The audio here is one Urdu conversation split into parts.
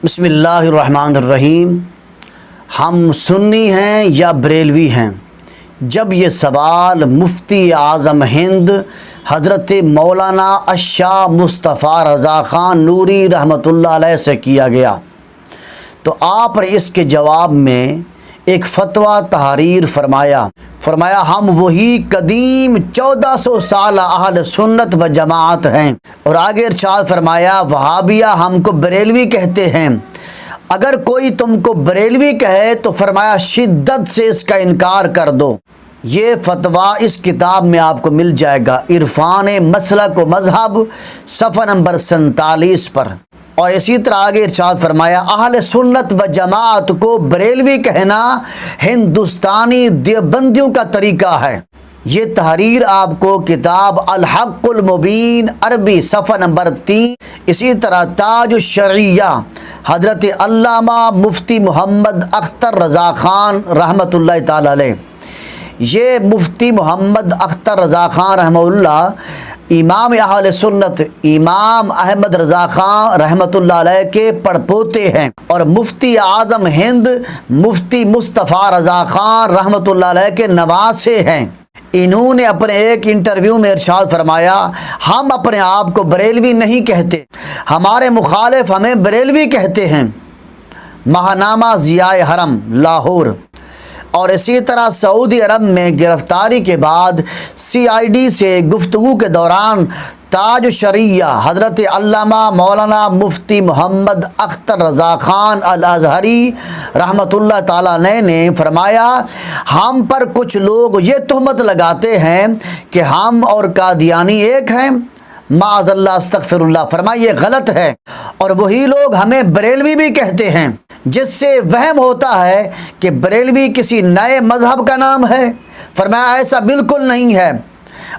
بسم اللہ الرحمن الرحیم۔ ہم سنی ہیں یا بریلوی ہیں؟ جب یہ سوال مفتی اعظم ہند حضرت مولانا الشاہ مصطفیٰ رضا خان نوری رحمۃ اللہ علیہ سے کیا گیا تو آپ نے اس کے جواب میں ایک فتویٰ تحریر فرمایا ہم وہی قدیم 1400 سالہ اہل سنت و جماعت ہیں، اور آگے ارشاد فرمایا وہابیہ ہم کو بریلوی کہتے ہیں۔ اگر کوئی تم کو بریلوی کہے تو فرمایا شدت سے اس کا انکار کر دو۔ یہ فتویٰ اس کتاب میں آپ کو مل جائے گا، عرفان مسلک و مذہب، صفحہ نمبر 47 پر۔ اور اسی طرح آگے ارشاد فرمایا اہل سنت و جماعت کو بریلوی کہنا ہندوستانی دیوبندیوں کا طریقہ ہے۔ یہ تحریر آپ کو کتاب الحق المبین عربی صفحہ نمبر 3، اسی طرح تاج الشرعیہ حضرت علامہ مفتی محمد اختر رضا خان رحمۃ اللہ تعالی علیہ، یہ مفتی محمد اختر رضا خان رحمہ اللہ امام اہل سنت امام احمد رضا خان رحمۃ اللہ علیہ کے پڑپوتے ہیں، اور مفتی اعظم ہند مفتی مصطفیٰ رضا خان رحمۃ اللہ علیہ کے نواسے ہیں۔ انہوں نے اپنے ایک انٹرویو میں ارشاد فرمایا ہم اپنے آپ کو بریلوی نہیں کہتے، ہمارے مخالف ہمیں بریلوی کہتے ہیں۔ ماہنامہ ضیاء حرم لاہور۔ اور اسی طرح سعودی عرب میں گرفتاری کے بعد CID سے گفتگو کے دوران تاج الشرعیہ حضرت علامہ مولانا مفتی محمد اختر رضا خان الازہری رحمۃ اللہ تعالی نے فرمایا ہم پر کچھ لوگ یہ تہمت لگاتے ہیں کہ ہم اور قادیانی ایک ہیں، معاذ اللہ استغفر اللہ، فرمایا یہ غلط ہے، اور وہی لوگ ہمیں بریلوی بھی کہتے ہیں، جس سے وہم ہوتا ہے کہ بریلوی کسی نئے مذہب کا نام ہے۔ فرمایا ایسا بالکل نہیں ہے،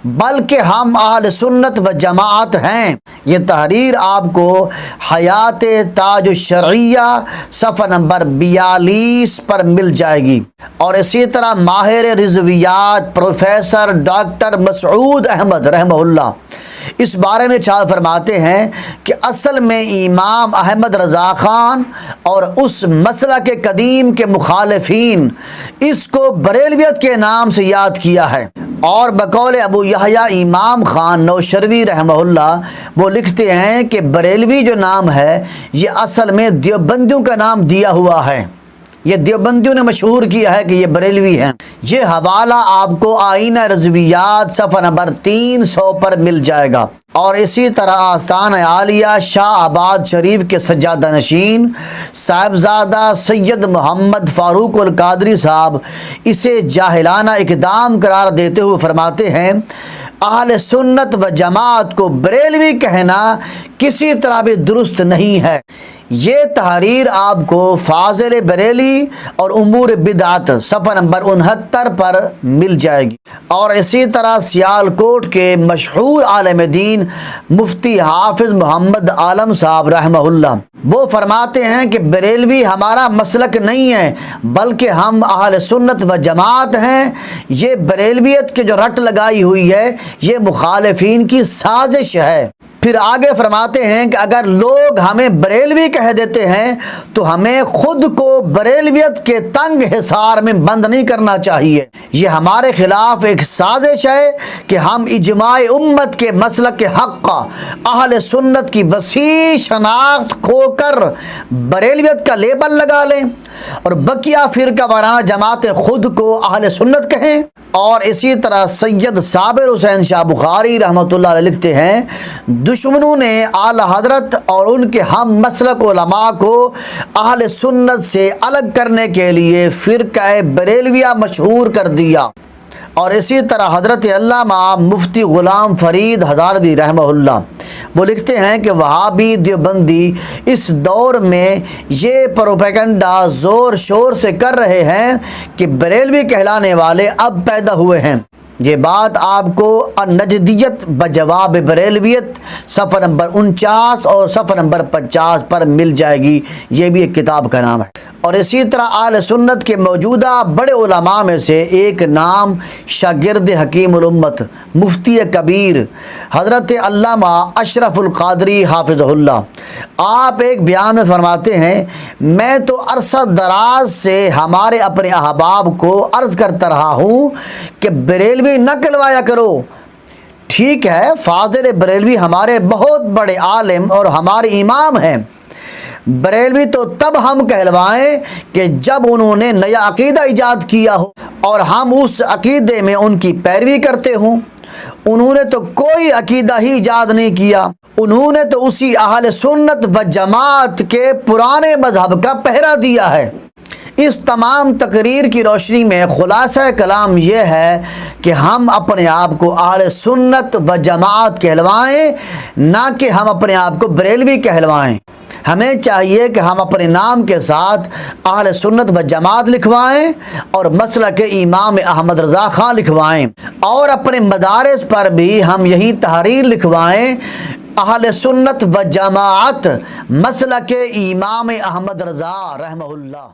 بلکہ ہم اہل سنت و جماعت ہیں۔ یہ تحریر آپ کو حیات تاج الشرعیہ صفحہ نمبر 42 پر مل جائے گی۔ اور اسی طرح ماہر رضویات پروفیسر ڈاکٹر مسعود احمد رحمہ اللہ اس بارے میں ارشاد فرماتے ہیں کہ اصل میں امام احمد رضا خان اور اس مسلک قدیم کے مخالفین اس کو بریلویت کے نام سے یاد کیا ہے، اور بقول ابو یحییٰ امام خان نوشروی رحمہ اللہ وہ لکھتے ہیں کہ بریلوی جو نام ہے یہ اصل میں دیوبندیوں کا نام دیا ہوا ہے، یہ دیوبندیوں نے مشہور کیا ہے کہ یہ بریلوی ہیں۔ یہ حوالہ آپ کو آئینہ رضویات صفحہ نمبر 300 پر مل جائے گا۔ اور اسی طرح آستان عالیہ شاہ آباد شریف کے سجادہ نشین صاحبزادہ سید محمد فاروق القادری صاحب اسے جاہلانہ اقدام قرار دیتے ہوئے فرماتے ہیں اہل سنت و جماعت کو بریلوی کہنا کسی طرح بھی درست نہیں ہے۔ یہ تحریر آپ کو فاضل بریلی اور امور بدعت صفحہ نمبر 69 پر مل جائے گی۔ اور اسی طرح سیالکوٹ کے مشہور عالم دین مفتی حافظ محمد عالم صاحب رحمہ اللہ وہ فرماتے ہیں کہ بریلوی ہمارا مسلک نہیں ہے، بلکہ ہم اہل سنت و جماعت ہیں۔ یہ بریلویت کی جو رٹ لگائی ہوئی ہے یہ مخالفین کی سازش ہے۔ پھر آگے فرماتے ہیں کہ اگر لوگ ہمیں بریلوی کہہ دیتے ہیں تو ہمیں خود کو بریلویت کے تنگ حصار میں بند نہیں کرنا چاہیے۔ یہ ہمارے خلاف ایک سازش ہے کہ ہم اجماع امت کے مسلک حق اہل سنت کی وسیع شناخت کھو کر بریلویت کا لیبل لگا لیں اور بقیہ فرقہ وارانہ جماعتیں خود کو اہل سنت کہیں۔ اور اسی طرح سید صابر حسین شاہ بخاری رحمۃ اللہ علیہ لکھتے ہیں دشمنوں نے اعلی حضرت اور ان کے ہم مسلک علماء کو اہل سنت سے الگ کرنے کے لیے فرقہ بریلویہ مشہور کر دیا۔ اور اسی طرح حضرت علامہ مفتی غلام فرید ہزاروی رحمہ اللہ وہ لکھتے ہیں کہ وہابی دیوبندی اس دور میں یہ پروپیگنڈا زور شور سے کر رہے ہیں کہ بریلوی کہلانے والے اب پیدا ہوئے ہیں، یہ بات آپ کو النجدیت بجواب بریلویت صفحہ نمبر 49 اور صفحہ نمبر 50 پر مل جائے گی، یہ بھی ایک کتاب کا نام ہے۔ اور اسی طرح اہل سنت کے موجودہ بڑے علماء میں سے ایک نام شاگرد حکیم الامت مفتی کبیر حضرت علامہ اشرف القادری حافظہ اللہ، آپ ایک بیان میں فرماتے ہیں، میں تو عرصہ دراز سے ہمارے اپنے احباب کو عرض کرتا رہا ہوں کہ بریلوی نہ کہلوایا کرو۔ ٹھیک ہے، فاضل بریلوی ہمارے بہت بڑے عالم اور ہمارے امام ہیں، بریلوی تو تب ہم کہلوائیں کہ جب انہوں نے نیا عقیدہ ایجاد کیا ہو اور ہم اس عقیدے میں ان کی پیروی کرتے ہوں۔ انہوں نے تو کوئی عقیدہ ہی ایجاد نہیں کیا، انہوں نے تو اسی اہل سنت و جماعت کے پرانے مذہب کا پہرا دیا ہے۔ اس تمام تقریر کی روشنی میں خلاصہ کلام یہ ہے کہ ہم اپنے آپ کو اہل سنت و جماعت کہلوائیں، نہ کہ ہم اپنے آپ کو بریلوی کہلوائیں۔ ہمیں چاہیے کہ ہم اپنے نام کے ساتھ اہل سنت و جماعت لکھوائیں اور مسلک امام احمد رضا خان لکھوائیں، اور اپنے مدارس پر بھی ہم یہی تحریر لکھوائیں، اہل سنت و جماعت مسلک امام احمد رضا رحمہ اللہ۔